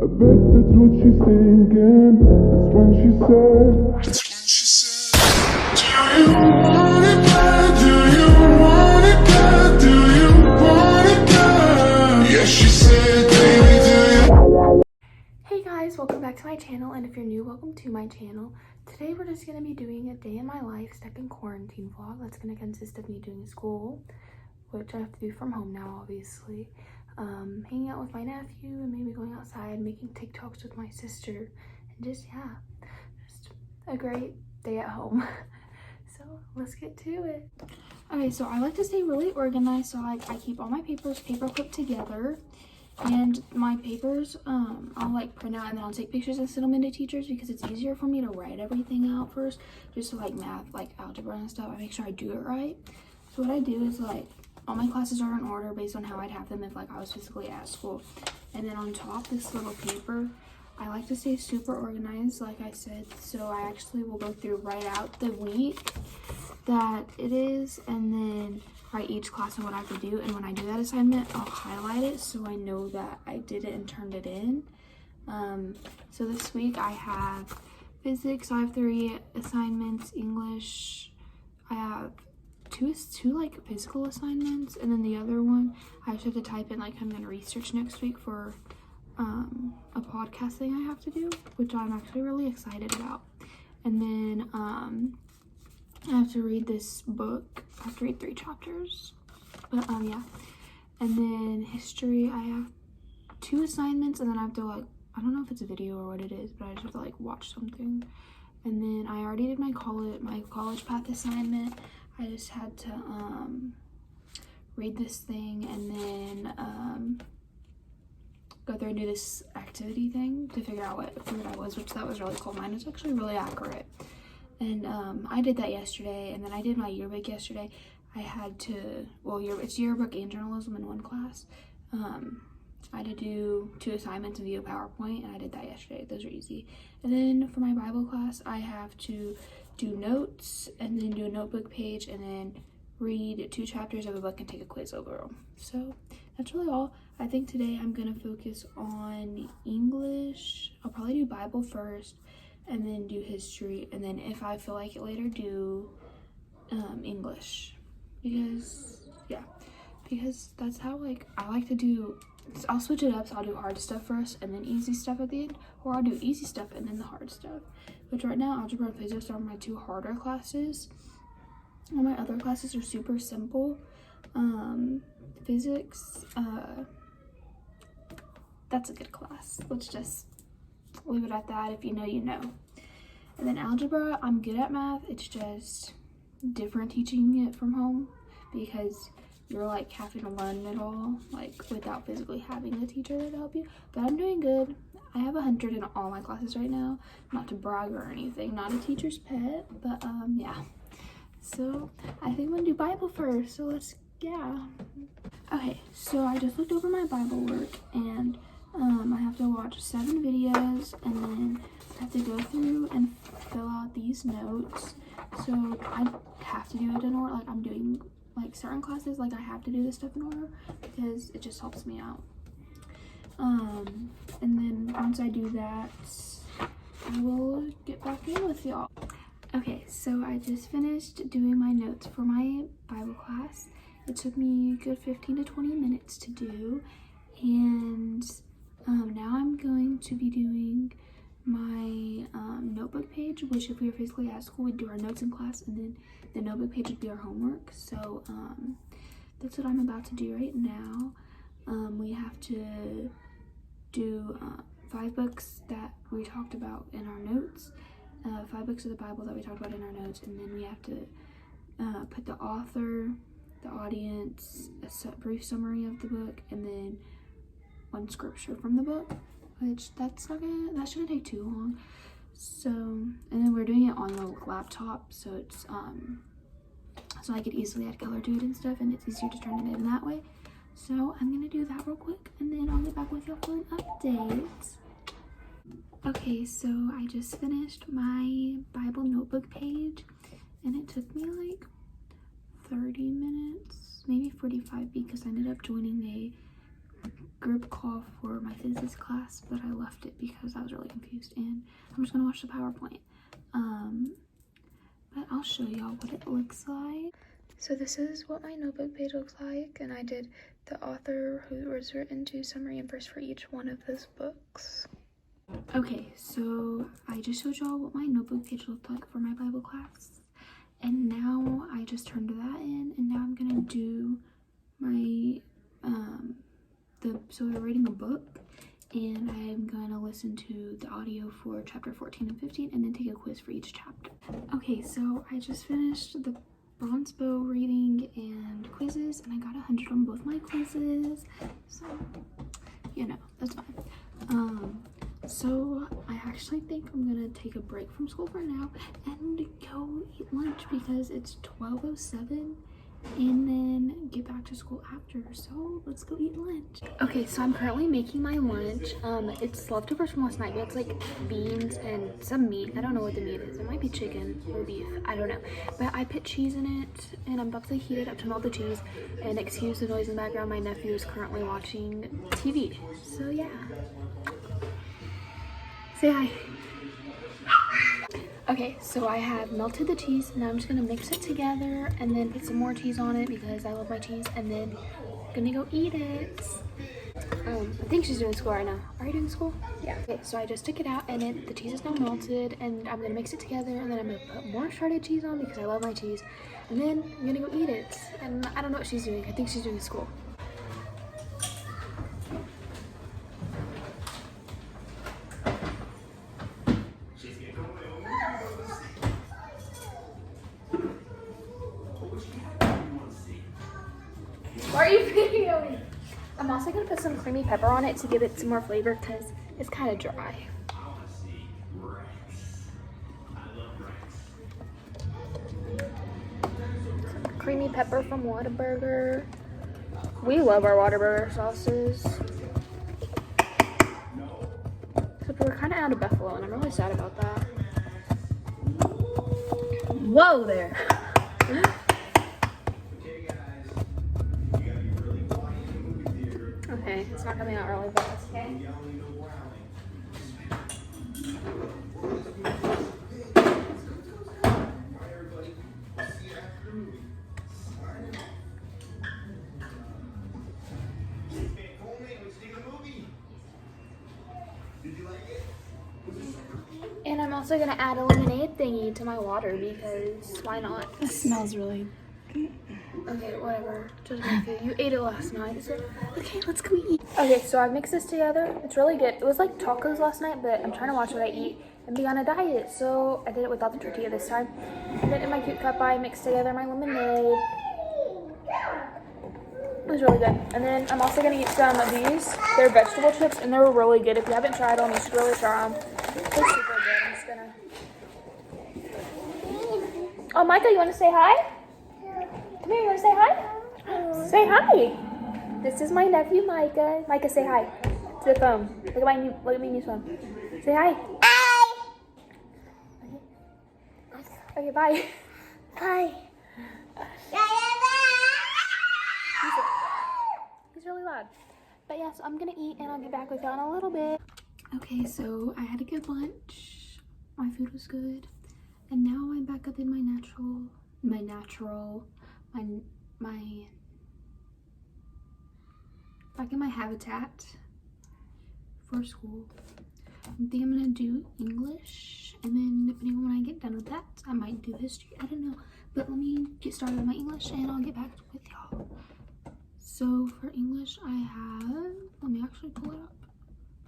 I bet that's what she's thinking. That's when she said, do you want it bad? Do you want it bad? Do you want it bad? Yeah, she said, baby, do you? Hey guys, welcome back to my channel, and if you're new, welcome to my channel. Today we're just going to be doing a day in my life stuck in quarantine vlog. That's going to consist of me doing school, which I have to do from home now, obviously. Hanging out with my nephew and maybe going outside, making TikToks with my sister, and just a great day at home. So let's get to it. Okay, so I like to stay really organized, so I keep all my papers paper clipped together. And my papers, I'll like print out and then I'll take pictures and send them into teachers because it's easier for me to write everything out first. Just so like math, like algebra and stuff, I make sure I do it right. So what I do is like, all my classes are in order based on how I'd have them if like I was physically at school. And then on top, this little paper, I like to stay super organized, like I said. So I actually will go through, write out the week that it is, and then write each class and what I have to do. And when I do that assignment, I'll highlight it so I know that I did it and turned it in. So this week I have physics, I have 3 assignments, English, I have two like physical assignments, and then the other one I just have to type in like I'm gonna research next week for a podcast thing I have to do, which I'm actually really excited about. And then I have to read this book. I have to read 3 chapters. But yeah. And then history, I have 2 assignments, and then I have to like, I don't know if it's a video or what it is, but I just have to like watch something. And then I already did my college path assignment. I just had to read this thing and then go through and do this activity thing to figure out what food I was, which that was really cool. Mine was actually really accurate. And I did that yesterday, and then I did my yearbook yesterday. I had to, well, it's yearbook and journalism in one class. I had to do 2 assignments and view a PowerPoint, and I did that yesterday. Those are easy. And then for my Bible class, I have to do notes and then do a notebook page and then read 2 chapters of a book and take a quiz over them. So that's really all. I think today I'm gonna focus on English. I'll probably do Bible first and then do history, and then if I feel like it later, do English, because that's how like I like to do. I'll switch it up, so I'll do hard stuff first and then easy stuff at the end, or I'll do easy stuff and then the hard stuff. Which right now, algebra and physics are my 2 harder classes. All my other classes are super simple. Physics, that's a good class. Let's just leave it at that. If you know, you know. And then algebra, I'm good at math. It's just different teaching it from home because you're like having to learn it all like without physically having a teacher to help you. But I'm doing good. I have 100 in all my classes right now. Not to brag or anything, not a teacher's pet, but yeah. So I think I'm gonna do Bible first. So yeah. Okay, so I just looked over my Bible work, and I have to watch 7 videos, and then I have to go through and fill out these notes. So I have to do it in order. Like I'm doing like certain classes, like I have to do this stuff in order because it just helps me out. And then once I do that, I will get back in with y'all. Okay, so I just finished doing my notes for my Bible class. It took me a good 15 to 20 minutes to do, and now I'm going to be doing my notebook page, which if we were physically at school, we'd do our notes in class, and then the notebook page would be our homework. So that's what I'm about to do right now. We have to do 5 books that we talked about in our notes, 5 books of the Bible that we talked about in our notes, and then we have to put the author, the audience, a brief summary of the book, and then 1 scripture from the book, which that shouldn't take too long. So, and then we're doing it on the laptop, so it's so I could easily add color to it and stuff, and it's easier to turn it in that way. So I'm gonna do that real quick, and then I'll get back with y'all for an update. Okay, so I just finished my Bible notebook page, and it took me like 30 minutes, maybe 45, because I ended up joining a group call for my physics class, but I left it because I was really confused, and I'm just gonna watch the PowerPoint. But I'll show y'all what it looks like. So this is what my notebook page looks like, and I did the author who was written to, summary, and verse for each one of those books. Okay, so I just showed y'all what my notebook page looked like for my Bible class, and now I just turned that in, and now I'm gonna do my so we're reading a book, and I'm gonna listen to the audio for chapter 14 and 15 and then take a quiz for each chapter. Okay, so I just finished the Bronze Bow reading and quizzes, and I got 100 on both my quizzes, so you know, that's fine. So I actually think I'm gonna take a break from school for now and go eat lunch because it's 12:07, and then get back to school after. So let's go eat lunch. Okay, so I'm currently making my lunch. It's leftovers from last night, but it's like beans and some meat. I don't know what the meat is. It might be chicken or beef, I don't know, but I put cheese in it, and I'm about to heat it up to melt the cheese. And excuse the noise in the background, my nephew is currently watching TV, so yeah. Say hi. Okay, so I have melted the cheese, and now I'm just gonna mix it together and then put some more cheese on it because I love my cheese, and then I'm gonna go eat it. I think she's doing school right now. Are you doing school? Yeah. Okay, so I just took it out, and the cheese is now melted, and I'm gonna mix it together, and then I'm gonna put more shredded cheese on because I love my cheese, and then I'm gonna go eat it. And I don't know what she's doing. I think she's doing school. Why are you videoing? I'm also gonna put some creamy pepper on it to give it some more flavor because it's kind of dry. Some creamy pepper from Whataburger. We love our Whataburger sauces. Except we're kind of out of Buffalo, and I'm really sad about that. Whoa there. Okay, it's not coming out really fast. Okay. And I'm also gonna add a lemonade thingy to my water because why not? It smells really. Okay, whatever. Just make it. You ate it last night, so okay, let's go eat. Okay, so I mixed this together. It's really good. It was like tacos last night, but I'm trying to watch what I eat and be on a diet, so I did it without the tortilla this time. And then in my cute cup, I mixed together my lemonade. It was really good. And then I'm also gonna eat some of these. They're vegetable chips, and they're really good. If you haven't tried them, you should really try them. They're super good. I'm just gonna. Oh, Micah, you want to say hi? Come here, you want to say hi? Say hi. This is my nephew, Micah. Micah, say hi to the phone. Look at my new phone. Say hi. Hi. Okay, bye. Bye. He's really loud. But yes, I'm gonna eat, and I'll get back with y'all in a little bit. Okay, so I had a good lunch. My food was good, and now I'm back up in my back in my habitat for school. I think I'm gonna do English, and then depending on when I get done with that, I might do history. I don't know, but let me get started with my English, and I'll get back with y'all. So for English, I have, let me actually pull it up,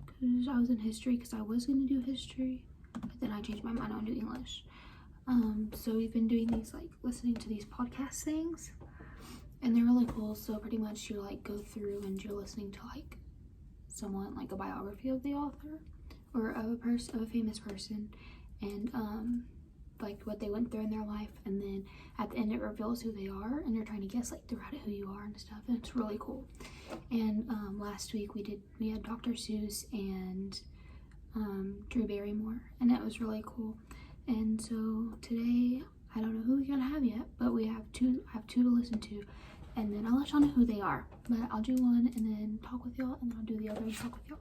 because I was in history, because I was gonna do history, but then I changed my mind on do English. So we've been doing these, like, listening to these podcast things, and they're really cool. So pretty much you like go through and you're listening to like someone, like a biography of the author or of a famous person, and like what they went through in their life, and then at the end it reveals who they are, and you're trying to guess like throughout it who you are and stuff, and it's really cool. And last week we had Dr. Seuss and Drew Barrymore, and it was really cool. And so today, I don't know who we're gonna have yet, but I have two to listen to, and then I'll let y'all know who they are. But I'll do one and then talk with y'all, and then I'll do the other and talk with y'all.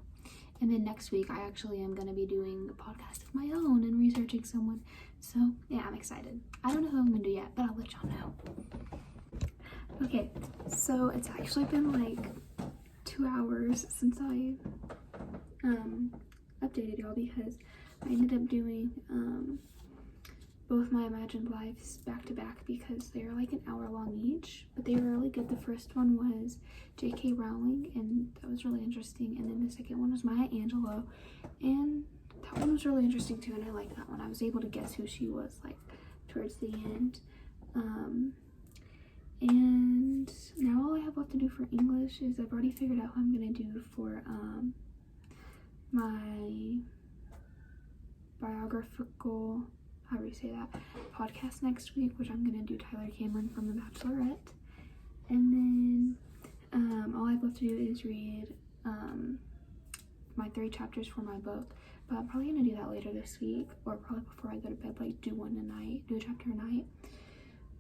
And then next week I actually am going to be doing a podcast of my own and researching someone. So yeah, I'm excited. I don't know who I'm going to do yet, but I'll let y'all know. Okay, so it's actually been like 2 hours since I updated y'all, because I ended up doing both my imagined lives back to back, because they're like an hour long each, but they were really good. The first one was J.K. Rowling, and that was really interesting, and then the second one was Maya Angelou, and that one was really interesting too, and I liked that one. I was able to guess who she was like towards the end. And now all I have left to do for English is I've already figured out who I'm gonna do for my biographical, how do you say that, podcast next week, which I'm gonna do Tyler Cameron from The Bachelorette. And then all I have left to do is read my 3 chapters for my book, but I'm probably gonna do that later this week, or probably before I go to bed, like do one a night, do a chapter a night,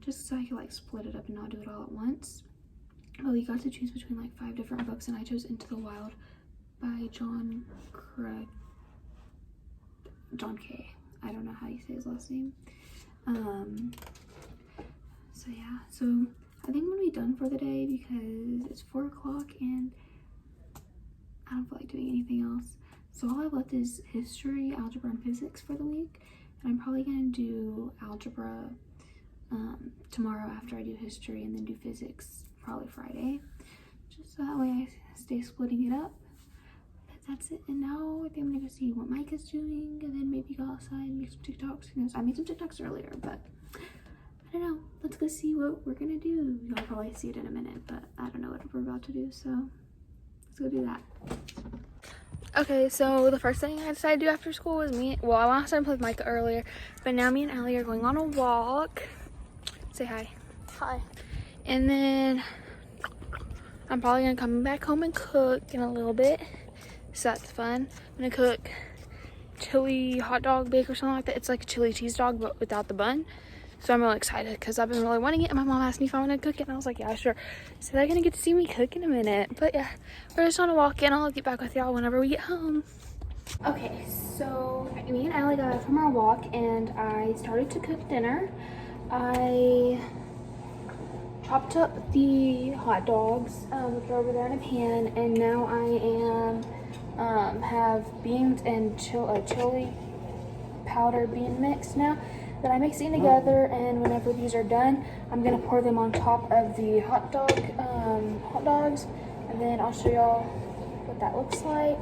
just so I can like split it up and not do it all at once. But we got to choose between like 5 different books, and I chose Into the Wild by John K. I don't know how you say his last name. So yeah, so I think I'm gonna be done for the day because it's 4 o'clock and I don't feel like doing anything else. So all I have left is history, algebra, and physics for the week, and I'm probably gonna do algebra tomorrow after I do history, and then do physics probably Friday, just so that way I stay splitting it up. But that's it. And now I think I'm gonna go see what Mike is doing, and then maybe go outside and make some TikToks. Who knows? I made some TikToks earlier, but I don't know. Let's go see what we're gonna do. Y'all probably see it in a minute, but I don't know what we're about to do, so let's go do that. Okay, so the first thing I decided to do after school was I wanted to play with Micah earlier, but now me and Allie are going on a walk. Say hi. Hi. And then I'm probably gonna come back home and cook in a little bit, so that's fun. I'm gonna cook chili hot dog bake or something like that. It's like a chili cheese dog but without the bun. So I'm really excited because I've been really wanting it, and my mom asked me if I want to cook it, and I was like, yeah, sure. So they're gonna get to see me cook in a minute. But yeah, we're just on a walk, and I'll get back with y'all whenever we get home. Okay, so me and Allie got from our walk, and I started to cook dinner. I chopped up the hot dogs, which are over there in a pan, and now I am have beans and chili powder bean mix now that I'm mixing together, and whenever these are done, I'm gonna pour them on top of the hot dogs, and then I'll show y'all what that looks like.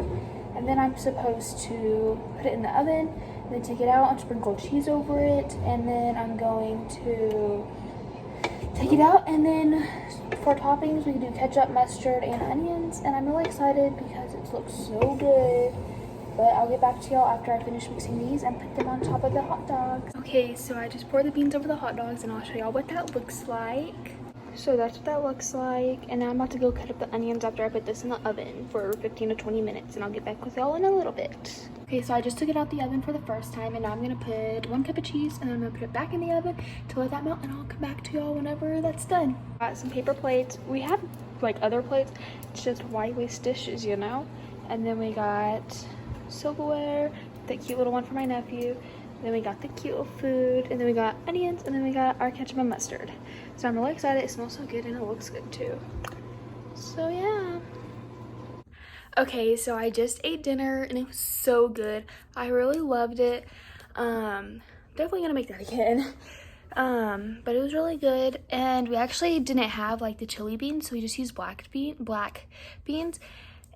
And then I'm supposed to put it in the oven, and then take it out and sprinkle cheese over it, and then I'm going to take it out, and then for toppings we can do ketchup, mustard, and onions, and I'm really excited because it looks so good. But I'll get back to y'all after I finish mixing these and put them on top of the hot dogs. Okay, so I just poured the beans over the hot dogs, and I'll show y'all what that looks like. So that's what that looks like, and now I'm about to go cut up the onions after I put this in the oven for 15 to 20 minutes, and I'll get back with y'all in a little bit. Okay, so I just took it out the oven for the first time, and now I'm gonna put 1 cup of cheese, and then I'm gonna put it back in the oven to let that melt, and I'll come back to y'all whenever that's done. Got some paper plates. We have like other plates, it's just white waste dishes, you know? And then we got silverware, that cute little one for my nephew. Then we got the cute little food, and then we got onions, and then we got our ketchup and mustard. So I'm really excited. It smells so good, and it looks good too. So yeah. Okay, so I just ate dinner, and it was so good. I really loved it. Definitely gonna make that again. But it was really good, and we actually didn't have like the chili beans, so we just used black beans.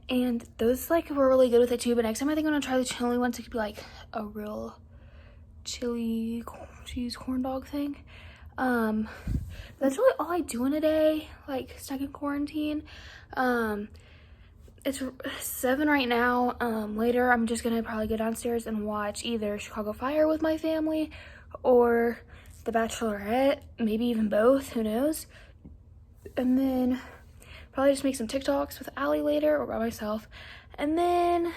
And those like were really good with it too, but next time I think I'm gonna try the chili ones. It could be like a real chili cheese corn dog thing. That's really all I do in a day, like stuck in quarantine. It's 7 right now. Later I'm just gonna probably go downstairs and watch either Chicago Fire with my family or The Bachelorette, maybe even both, who knows. And then probably just make some TikToks with Allie later, or by myself, and then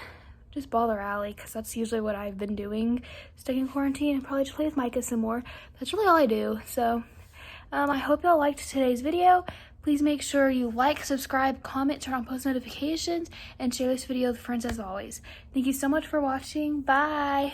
just bother Allie, because that's usually what I've been doing stuck in quarantine, and probably just play with Micah some more. That's really all I do. So I hope y'all liked today's video. Please make sure you like, subscribe, comment, turn on post notifications, and share this video with friends as always. Thank you so much for watching. Bye!